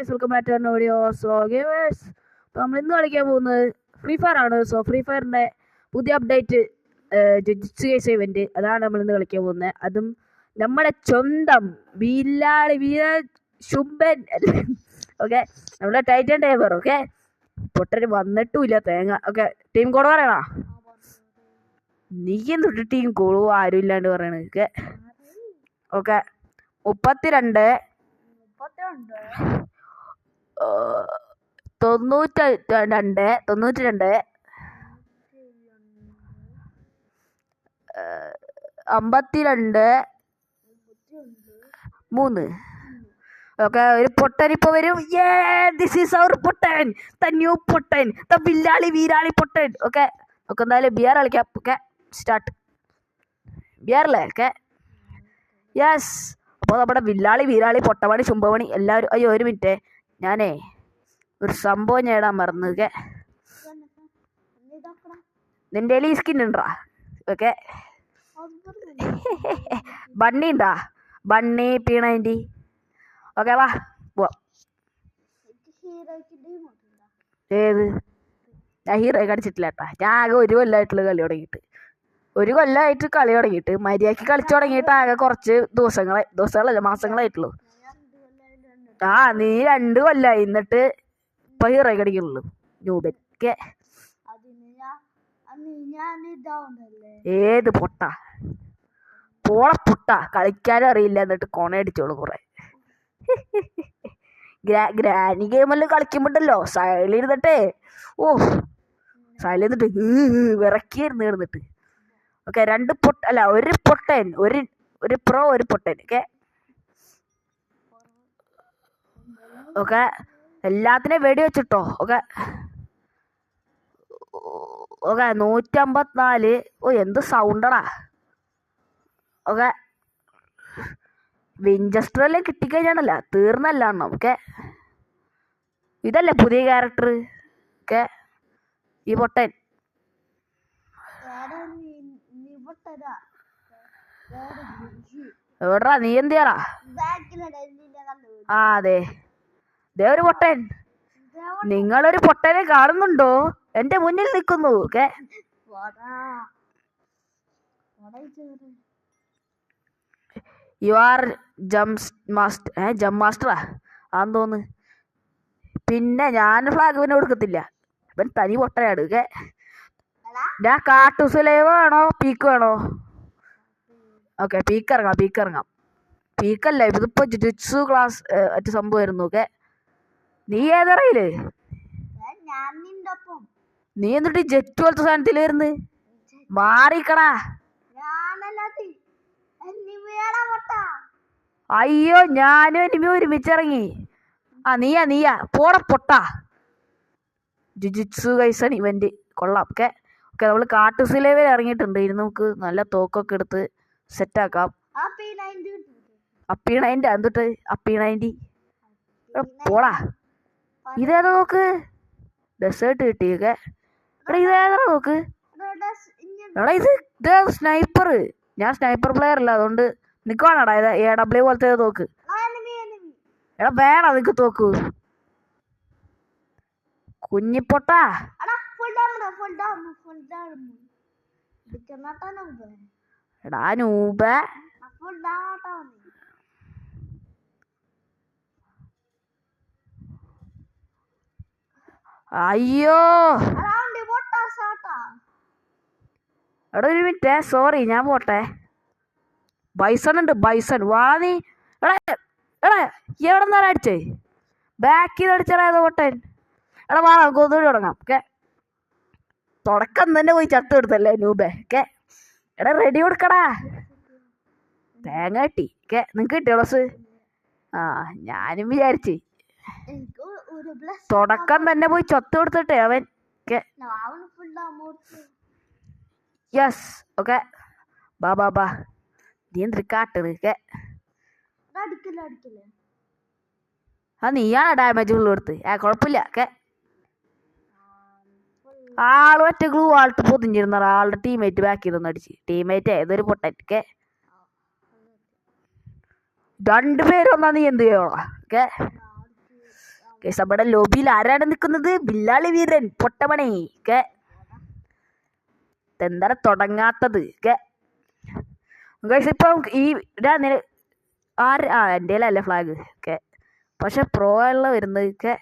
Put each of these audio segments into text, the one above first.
Welcome back to our video. So gamers, അപ്പോൾ നമ്മൾ ഇന്ന് കളിക്കാൻ പോകുന്നത് ഫ്രീ ഫയർ ആണ്. സോ ഫ്രീ ഫയറിൻ്റെ പുതിയ അപ്ഡേറ്റ് ജുജുത്സു കൈസൻ ഇവന്റ്, അതാണ് നമ്മൾ ഇന്ന് കളിക്കാൻ പോകുന്നത്. അതും നമ്മുടെ സ്വന്തം വീലാളി വീര ശുംഭൻ ഓക്കെ, നമ്മുടെ ടൈറ്റൻ ടൈബർ. ഓക്കെ, പൊട്ടന് വന്നിട്ടുമില്ല തേങ്ങ. ഓക്കെ, ടീം കോഡ് പറയണ. നീ എന്തൊട്ട് ടീം കോഡ് ആരും ഇല്ലാണ്ട് പറയണത്. Okay okay 32 92 52 3. ഓക്കെ, ഒരു പൊട്ടൻ ഇപ്പൊ വരും. This is our Pottan, the new Pottan, the വില്ലാളി വീരാളി പൊട്ടൻ. ഓക്കെ, നമുക്ക് എന്തായാലും ബിയർ കളിക്കാം. Okay, start. ബിയറല്ലേ? Okay, yes. അപ്പോൾ നമ്മുടെ വില്ലാളി വീരാളി പൊട്ടമണി ശുംഭമണി എല്ലാവരും. അയ്യോ ഒരു മിനിറ്റ്, ഞാനേ ഒരു സംഭവം നേടാൻ മറന്നു. ഓക്കെ, നിൻ്റെ ഈ സ്കിൻ ഉണ്ടാ? ഓക്കെ, ബണ്ണി ഉണ്ടാ? Bunny P90. ഓക്കെ, വാ പോവാം. ഏത്? ഞാൻ ഹീറോ കളിച്ചിട്ടില്ല കേട്ടാ. ഞാൻ ആകെ ഒരു കൊല്ലമായിട്ടുള്ള കളി തുടങ്ങിയിട്ട് മര്യാദയ്ക്ക് കളിച്ചു തുടങ്ങിയിട്ട് ആകെ കുറച്ച് ദിവസങ്ങളല്ല മാസങ്ങളായിട്ടുള്ളൂ. നീ 2 കൊല്ലമായി, എന്നിട്ട് ഇപ്പൊ ഹീറോ കളിക്കുള്ളൂ ന്യൂബൻ. ഓക്കെ, ഏത് പൊട്ട കളിക്കാനും അറിയില്ല, എന്നിട്ട് കൊണയടിച്ചോളൂ കുറെ. ഗ്രാനി ഗെയിമെല്ലാം കളിക്കുമ്പോണ്ടല്ലോ സൈലിരുന്നിട്ടേ, സൈലിരുന്നിട്ട് വിറക്കിയിരുന്ന് കിടന്നിട്ട്. ഓക്കെ, ഒരു പൊട്ടൻ, ഒരു പ്രോ, ഒരു പൊട്ടൻ. ഓക്കെ ഓക്കെ, എല്ലാത്തിനെയും വെടി വെച്ചിട്ടോ. Okay okay 154. എന്ത് സൗണ്ടടാ. ഓക്കെ, വിഞ്ചസ്റ്റർ എല്ലാം കിട്ടിക്കഴിഞ്ഞാണല്ല തീർന്നല്ല എണ്ണം. ഓക്കെ, ഇതല്ലേ പുതിയ ക്യാരക്ടർ. ഓക്കെ, ഈ പൊട്ടൻ. എവിടാ നീ? എന്ത് ചെയ്യാറാ? അതെ, ഒരു പൊട്ടൻ. നിങ്ങളൊരു പൊട്ടനെ കാണുന്നുണ്ടോ? എന്റെ മുന്നിൽ നിൽക്കുന്നു. ഓക്കെ, യു ആർ ജം മാസ്റ്ററാ ആന്ന് തോന്നുന്നു. പിന്നെ ഞാൻ ഫ്ലാഗ് പിന്നെ കൊടുക്കത്തില്ല, ഇവൻ തനി പൊട്ടനാണ്. ഓക്കെ, ഞാൻ കാട്ടൂസ് ലൈവ് വേണോ പീക്ക് വേണോ? ഓക്കെ, പീക്ക് ഇറങ്ങാം. പീക്കല്ല, ഇതിപ്പോ ജുജുത്സു ക്ലാസ് മറ്റു സംഭവമായിരുന്നു. ഓക്കെ, നീ ഏതറിയില്ലേ? നീ എന്നിട്ട് ജെറ്റ് പോലത്തെ സാധനത്തിൽ വരുന്ന് മാറിക്കടാ. അയ്യോ, ഞാനും എനിമി ഒരുമിച്ചിറങ്ങി. നീയാ പോട പൊട്ടാ. ജുജുത്സു കൈസൻ ഇവന്റ് കൊള്ളാം. ഓക്കെ ഓക്കെ, നമ്മൾ കാട്ടുസ് ലെവൽ ഇറങ്ങിയിട്ടുണ്ട്. ഇനി നമുക്ക് നല്ല തോക്കൊക്കെ എടുത്ത് സെറ്റാക്കാം. P90 എന്തിട്ട്? P90 പോടാ. ഇതേതാ നോക്ക്? ഡെസേർട്ട് കിട്ടി. ഓക്കെ, ഇതേതാ നോക്ക്? എടാ ഇത് സ്നൈപ്പർ. ഞാൻ സ്നൈപ്പർ പ്ലെയർ അല്ല, അതുകൊണ്ട് നിൽക്കുവാണടാ. ഇത് AW പോലത്തെ തോക്ക്. എടാ വേണം നിനക്ക് തോക്ക് കുഞ്ഞിപ്പൊട്ടാ. എടാ നൂബ, അയ്യോ എടാ ഒരു മിനിറ്റ്, സോറി ഞാൻ പോട്ടെ. ബൈസൺ ഉണ്ട്, ബൈസൺ വാ നീ. എടാ എവിടെ നിന്നാണ് അടിച്ചേ? ബാക്കിൽ നിന്ന് അടിച്ചത് പൊട്ടൻ. എടാ വാ നമുക്ക് ഒന്നുകൂടി തുടങ്ങാം. ഓക്കെ, തുടക്കം തന്നെ പോയി ചത്തു എടുത്തല്ലേ നൂബേ. ഓക്കെ, എടാ റെഡി കൊടുക്കടാ. തേങ്ങ കിട്ടി. ഓക്കെ, നിനക്ക് കിട്ടിയോ പ്ലസ്? ഞാനും വിചാരിച്ച് തുടക്കം തന്നെ പോയി ചത്തു കൊടുത്തിട്ടേ അവൻ. Okay, yes. ഓക്കെ, ബാ നീ എന്തൊരു കാട്ടത്. ഓക്കെ, നീയാണ് ഡാമേജ് ഫുള്ള് കൊടുത്ത്. കുഴപ്പമില്ല. ഓക്കെ, ആള് ഒറ്റ ഗ്ലൂ ആൾട്ട് പൊതിഞ്ഞിരുന്ന ആളുടെ ടീമേറ്റ് ബാക്ക് ചെയ്തൊന്നും അടിച്ച്. ടീമേറ്റ് ഏതൊരു പൊട്ടൻ. ഓക്കെ, 2 പേര് വന്നാ നീ എന്ത് ചെയ്യോളാ? ഓക്കെ, ഗൈസ് നമ്മുടെ ലോബിയിൽ ആരാണ് നിൽക്കുന്നത്? ബില്ലാളി വീരൻ പൊട്ടമണി ഒക്കെ എന്താണ് തുടങ്ങാത്തത് ഒക്കെ ഗൈസ്. ഇപ്പം ഈ എൻ്റെ അല്ലേ ഫ്ലാഗ് ഒക്കെ, പക്ഷെ പ്രോ ഉള്ള വരുന്നത് ഒക്കെ.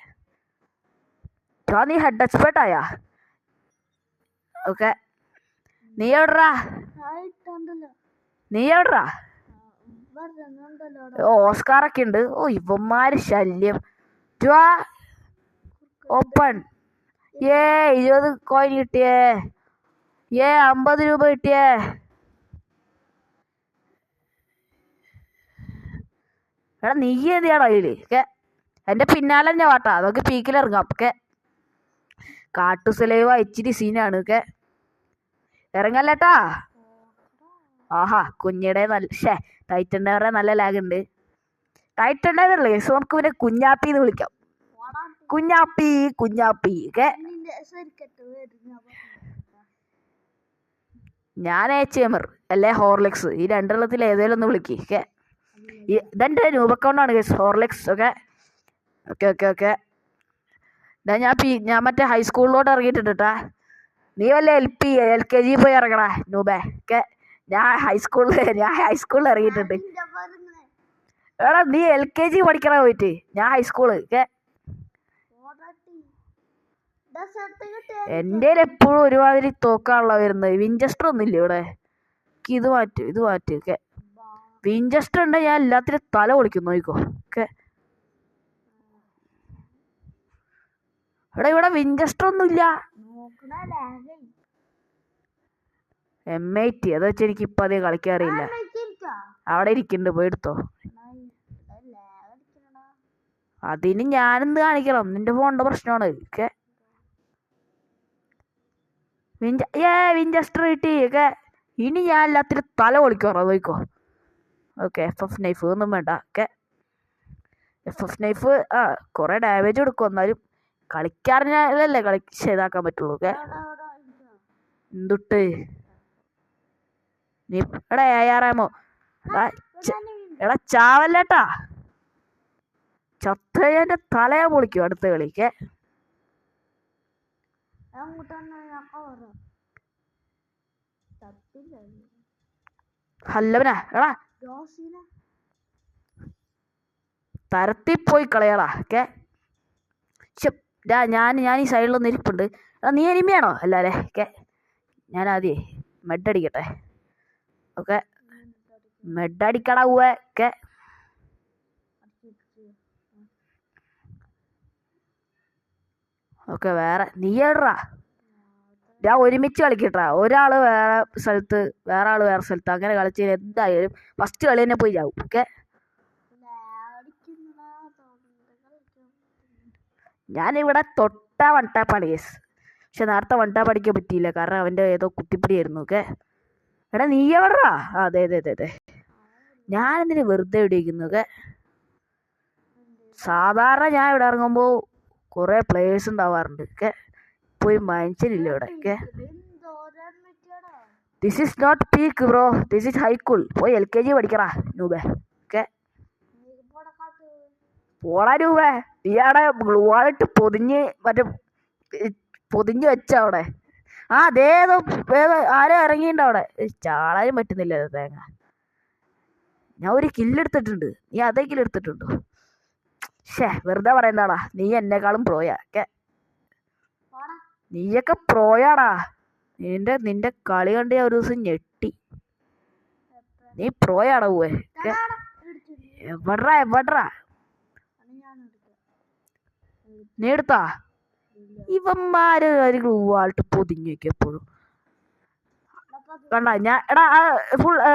നീ ഹെഡ് എക്സ്പേർട്ട് ആയാ? ഓക്കെ, നീ എവിടാ? ഓസ്കാറൊക്കെ ഉണ്ട്. ഓ ഇവന്മാര് ശല്യം. ഓപ്പൺ 20 കോയിൻ കിട്ടിയേ. 50 രൂപ കിട്ടിയേ. എടാ നീ എന്തിയാണോ അതില് ഒക്കെ? എൻ്റെ പിന്നാലെ തന്നെ വാട്ടാ, നമുക്ക് പീക്കിലിറങ്ങാം ഒക്കെ. കാട്ടുസലൈവ ഇച്ചിരി സീനാണ് ഒക്കെ. ഇറങ്ങല്ലേട്ടാ. ആഹാ കുഞ്ഞിടെ നല്ല ടൈറ്റൻ്റെ നല്ല ലാഗ് ഉണ്ട്. ടൈറ്റൻ്റെ സോ നമുക്ക് പിന്നെ കുഞ്ഞാപ്പിന്ന് വിളിക്കാം. കുഞ്ഞാപ്പി ഒക്കെ. ഞാൻ ചേമർ അല്ലേ ഹോർലിക്സ്, ഈ രണ്ടെണ്ണത്തിൽ ഏതെങ്കിലും ഒന്ന് വിളിക്കേ. ഇതെൻ്റെ ന്യൂബ് അക്കൗണ്ടാണ് ഗൈസ്, ഹോർലിക്സ് ഒക്കെ. ഓക്കെ ഞാൻ മറ്റേ ഹൈസ്കൂളിലോട്ട് ഇറങ്ങിയിട്ടാ. നീ വല്ല LKG പോയി ഇറങ്ങടാ നൂബേ ഒക്കെ. ഞാൻ ഹൈസ്കൂളിൽ ഇറങ്ങിയിട്ടുണ്ട്. എടാ നീ LKG പഠിക്കണ പോയിട്ട്, ഞാൻ ഹൈസ്കൂള് ഒക്കെ. എൻ്റെ എപ്പോഴും ഒരുമാതിരി തോക്കാണല്ലോ വരുന്നത്. വിൻചെസ്റ്റർ ഒന്നുമില്ല ഇവിടെ. ഇത് മാറ്റ് ഒക്കെ. വിൻചെസ്റ്റർ ഉണ്ട്, ഞാൻ എല്ലാത്തിനും തല പൊളിക്കും നോക്കോ ഒക്കെ. ഇവിടെ വിൻചെസ്റ്റർ ഒന്നുമില്ല. M80 അത് വെച്ച് എനിക്ക് ഇപ്പം അധികം കളിക്കാറില്ല. അവിടെ ഇരിക്കുന്നുണ്ട്, പോയി എടുത്തോ. അതിന് ഞാനെന്ത് കാണിക്കണം? നിന്റെ ഫോണിന്റെ പ്രശ്നമാണ് ഒക്കെ. വിൻചെസ്റ്റർ കിട്ടി ഒക്കെ. ഇനി ഞാൻ എല്ലാത്തിനും തല പൊളിക്കാറോ നോക്കോ. ഓക്കെ FF നൈഫ് ഒന്നും വേണ്ട ഒക്കെ. FF നൈഫ് കുറെ ഡാമേജ് കൊടുക്കും, എന്നാലും കളിക്കാറിഞ്ഞാലല്ലേ ചെയ്താക്കാൻ പറ്റുള്ളൂ ഒക്കെ. എന്തുട്ട് നീ എടാ ARമോ എടാ ചാവല്ലേട്ടാ. ചത്തന്റെ തലയെ പൊളിക്കും അടുത്ത കളിക്ക്. ഹല്ലവനാ എടാ തരത്തിൽ പോയി കളയാടാ ഒക്കെ. ഞാൻ ഈ സൈഡിലൊന്നും ഇരിപ്പുണ്ട്. നീ എനിമിയാണോ? അല്ലേ ഒക്കെ. ഞാൻ ആദ്യേ മെഡ് അടിക്കട്ടെ. ഓക്കെ മെഡ് അടിക്കടാ ഒക്കെ. ഓക്കെ വേറെ നീ എവിടാ? ഞാൻ ഒരുമിച്ച് കളിക്കട്ടാ. ഒരാള് വേറെ സ്ഥലത്ത്, വേറെ ആള് വേറെ സ്ഥലത്ത്, അങ്ങനെ കളിച്ച് എന്തായാലും ഫസ്റ്റ് കളി തന്നെ പോയി ചാവും ഓക്കെ. ഞാനിവിടെ തൊട്ട വൺടാപ്പാണ് കേസ്, പക്ഷെ നേരത്തെ വൺടാപ്പ് അടിക്കാൻ പറ്റിയില്ല, കാരണം അവൻ്റെ ഏതോ കുത്തിപ്പിടിയായിരുന്നു ഓക്കെ. എടാ നീ എവിടാ? അതെ ഞാനെന്തിനു വെറുതെ ഇടിക്കുന്നു ഓക്കെ. സാധാരണ ഞാൻ ഇവിടെ ഇറങ്ങുമ്പോൾ കുറേ പ്ലേയേഴ്സ് ഉണ്ടാവാറുണ്ട് ഓക്കെ. പോയി മനുഷ്യനില്ല ഇവിടെ okay. This is not peak bro, this is high school. പോയി LKG പഠിക്കറാ നൂബേ ഓക്കെ. പോടാ നൂബേ. നീ അവിടെ ഗ്ലൂ ആയിട്ട് പൊതിഞ്ഞ് വെച്ച അവിടെ. അതേതോ ആരോ ഇറങ്ങിയിട്ടുണ്ട് അവിടെ. ചാടാനും പറ്റുന്നില്ല തേങ്ങ. ഞാൻ ഒരു കില്ലെടുത്തിട്ടുണ്ട്, നീ അതെങ്കിലും എടുത്തിട്ടുണ്ടോ? വെറുതെ പറയുന്നതാടാ, നീ എന്നെക്കാളും പ്രോയാ ഒക്കെ. നീയൊക്കെ പ്രോയാടാ. നിന്റെ കളി കണ്ട് ഞാൻ ഒരു ദിവസം ഞെട്ടി. നീ പ്രോയാടാ പോവേ. എവിടാ നീ എടുത്താ? ഇവന്മാര് ആയിട്ട് പൊതിഞ്ഞു വെക്കും എപ്പോഴും കണ്ട. ഞാൻ എടാ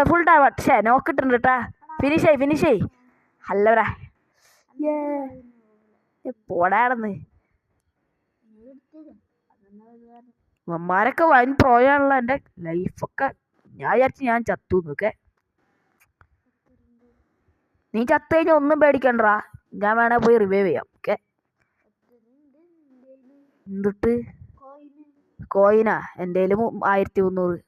ഫുൾ ടൈം നോക്കിട്ടുണ്ട് കേട്ടാ. ഫിനിഷ് ആയി അല്ലവരാ. പോടാണെന്ന്. ഇവന്മാരൊക്കെ വൻ പ്രോയാണല്ലോ. എൻ്റെ ലൈഫൊക്കെ ഞാൻ വിചാരിച്ചു ഞാൻ ചത്തു എന്നൊക്കെ. നീ ചത്തു കഴിഞ്ഞാൽ ഒന്നും പേടിക്കണ്ടാ, ഞാൻ വേണേ പോയി റിവൈവ് ചെയ്യാം ഓക്കെ. എന്തിട്ട് കോയിനാ? എൻ്റെ 1300.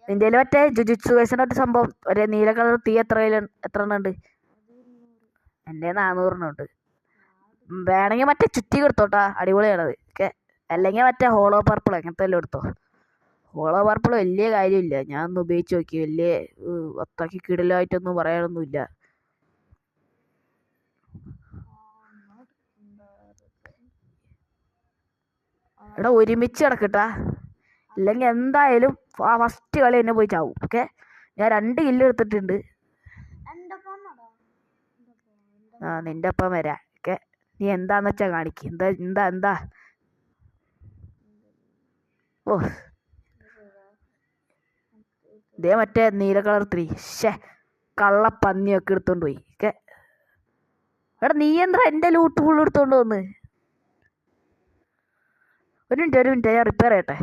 നിന്റെ മറ്റേ ജുജുത്സു കൈസൻ്റെ സംഭവം, ഒരേ നീല കളർ തീ എത്ര എണ്ണം ഉണ്ട്? എൻ്റെ 400 വേണമെങ്കിൽ മറ്റേ ചുറ്റി കൊടുത്തോട്ടാ, അടിപൊളിയാണത്. ഓക്കെ, അല്ലെങ്കിൽ മറ്റേ ഹോളോ പർപ്പിൾ അങ്ങനത്തെ എല്ലാം എടുത്തോ. ഹോളോ പർപ്പിൾ വലിയ കാര്യമില്ല, ഞാൻ ഒന്ന് ഉപയോഗിച്ച് നോക്കി, വലിയ അത്രയ്ക്ക് കിടലായിട്ടൊന്നും പറയാനൊന്നുമില്ല. എടാ ഒരുമിച്ച് കിടക്കട്ടാ, ഇല്ലെങ്കിൽ എന്തായാലും ആ ഫസ്റ്റ് കളി എന്നെ പോയി ചാവും. ഓക്കെ, ഞാൻ 2 കില്ല് എടുത്തിട്ടുണ്ട്. ആ നിന്റെ ഒപ്പം വരാം. ഓക്കെ, നീ എന്താന്ന് വെച്ചാ കാണിക്ക്. എന്താ എന്താ എന്താ ഓ ഇതേ മറ്റേ നീല കളർ 3 കള്ളപ്പന്നിയൊക്കെ എടുത്തോണ്ട് പോയി. ഓക്കെ, എടാ നീ എന്താ എൻ്റെ ലൂട്ട് ഫുൾ എടുത്തോണ്ട് വന്ന്? ഒരു മിനിറ്റ് ഞാൻ റിപ്പയർ ചെയ്യട്ടെ.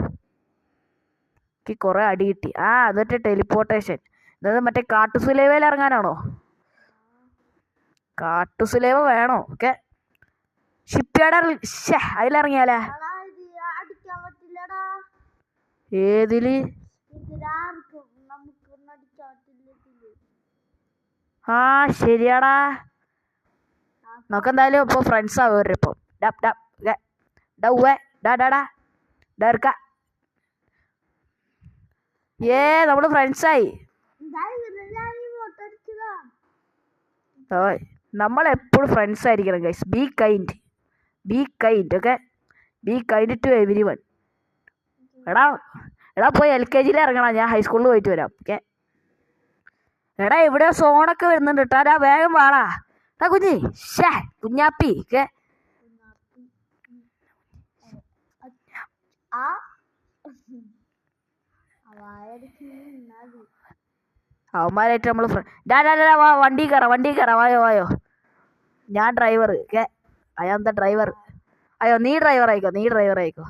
എനിക്ക് കുറെ അടി കിട്ടി. ആ എന്നിട്ട് ടെലിപ്പോർട്ടേഷൻ, അതായത് മറ്റേ കാട്ടുസുലേവയിൽ ഇറങ്ങാനാണോ? കാട്ടുസുലേവ വേണോ? ഓക്കെ, ഷിപ്പ് യാർഡ് അതിലിറങ്ങിയാലേ? ഏതില്? ആ ശരിയാടാ, നമുക്കെന്തായാലും ഇപ്പോൾ ഫ്രണ്ട്സ് ആവും ഇപ്പം. നമ്മള് ഫ്രണ്ട്സായി. നമ്മളെപ്പോഴും ഫ്രണ്ട്സ് ആയിരിക്കണം guys. Be kind okay, be kind to everyone. എടാ പോയി LKG ഇറങ്ങണം, ഞാൻ ഹൈസ്കൂളിൽ പോയിട്ട് വരാം. ഓക്കെ, എടാ ഇവിടെ സോണൊക്കെ വരുന്നുണ്ട് കേട്ടാ, വേഗം വാടാ കുഞ്ഞാപ്പി. ഓക്കെ, അവന്മാരായിട്ട് നമ്മൾ വണ്ടി കയറാം വായോ. ഞാൻ ഡ്രൈവർ. ഓക്കെ, അയാൾ എന്താ ഡ്രൈവർ? അയ്യോ നീ ഡ്രൈവർ ആയിക്കോ.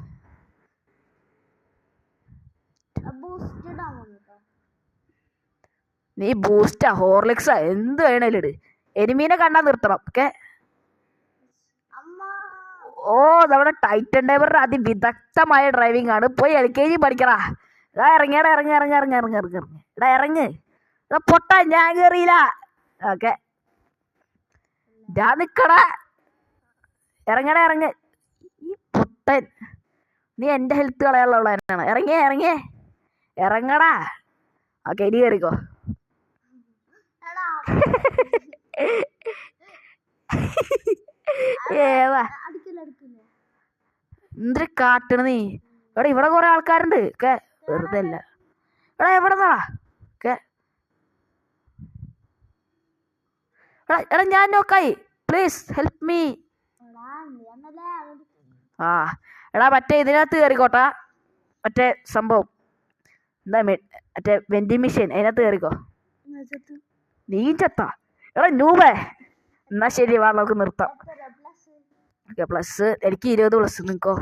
നീ ബൂസ്റ്റാ ഹോർലിക്സാ എന്ത് വേണേലും ഇട്, എനിമീനെ കണ്ടാ നിർത്തണം. ഓക്കെ, ഓ നമ്മുടെ ടൈറ്റൻ ഡ്രൈവറുടെ അതിവിദഗ്ധമായ ഡ്രൈവിംഗ് ആണ്. പോയി LKG പഠിക്കടാ. ഇറങ്ങി. എടാ ഇറങ്ങ്. എടാ പൊട്ട, ഞാൻ കേറിയില്ല. ഓക്കെ, ഞാൻ നിക്കടാ. ഇറങ്ങ്. ഈ പൊട്ടൻ, നീ എൻ്റെ ഹെൽത്ത് കളയാനുള്ള തന്നെയാണ്. ഇറങ്ങടാ. ഓക്കെ, ഇനി കയറിക്കോ. എന്തൊരു കാട്ടണ് നീ. എടാ ഇവിടെ കുറെ ആൾക്കാരുണ്ട്. ഓക്കെ, വെറുതെ അല്ല. എടാ എവിടെ നിന്നാ? ഓക്കെ, എടാ ഞാൻ നോക്കായി, പ്ലീസ് ഹെൽപ്പ് മീ. ആ എടാ മറ്റേ ഇതിനകത്ത് കയറിക്കോട്ടാ, മറ്റേ സംഭവം എന്താ മറ്റേ വെൻഡിങ് മെഷീൻ, അതിനകത്ത് കയറിക്കോ. നീ ചത്താ? എടാ നൂബേ, എന്നാ ശരി വാ നമുക്ക് നിർത്താം. ഓക്കെ, പ്ലസ് എനിക്ക് 20 പ്ലസ്. നിൽക്കോ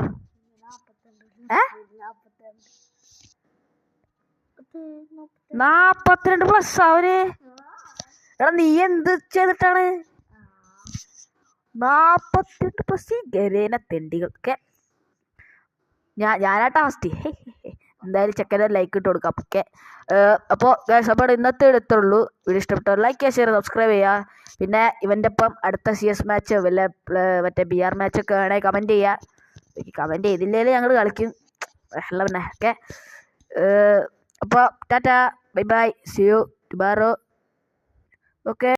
42 പ്ലസ് അവര്. എടാ നീ എന്ത് ചെയ്തിട്ടാണ് 48 പ്ലസ്? ഗരേന തെണ്ടികൾ. ഓക്കെ, ഞാനാട്ടാ ഫസ്റ്റ്. എന്തായാലും ചെക്കനെ ലൈക്ക് ഇട്ട് കൊടുക്കാം. ഓക്കെ, അപ്പോൾ അപ്പോൾ ഇന്നത്തെ എടുത്തുള്ളൂ. വീഡിയോ ഇഷ്ടപ്പെട്ടവർ ലൈക്ക് ചെയ്യുക, ഷെയർ, സബ്സ്ക്രൈബ് ചെയ്യുക. പിന്നെ ഇവൻ്റെ ഒപ്പം അടുത്ത CS മാച്ചോ വല്ല മറ്റേ BR മാച്ചൊക്കെ വേണമെങ്കിൽ കമൻറ്റ് ചെയ്യുക. കമൻറ്റ് ചെയ്തില്ലെങ്കിൽ ഞങ്ങൾ കളിക്കും. പിന്നെ ഓക്കെ, അപ്പോൾ tata bye C U tomorrow. Okay.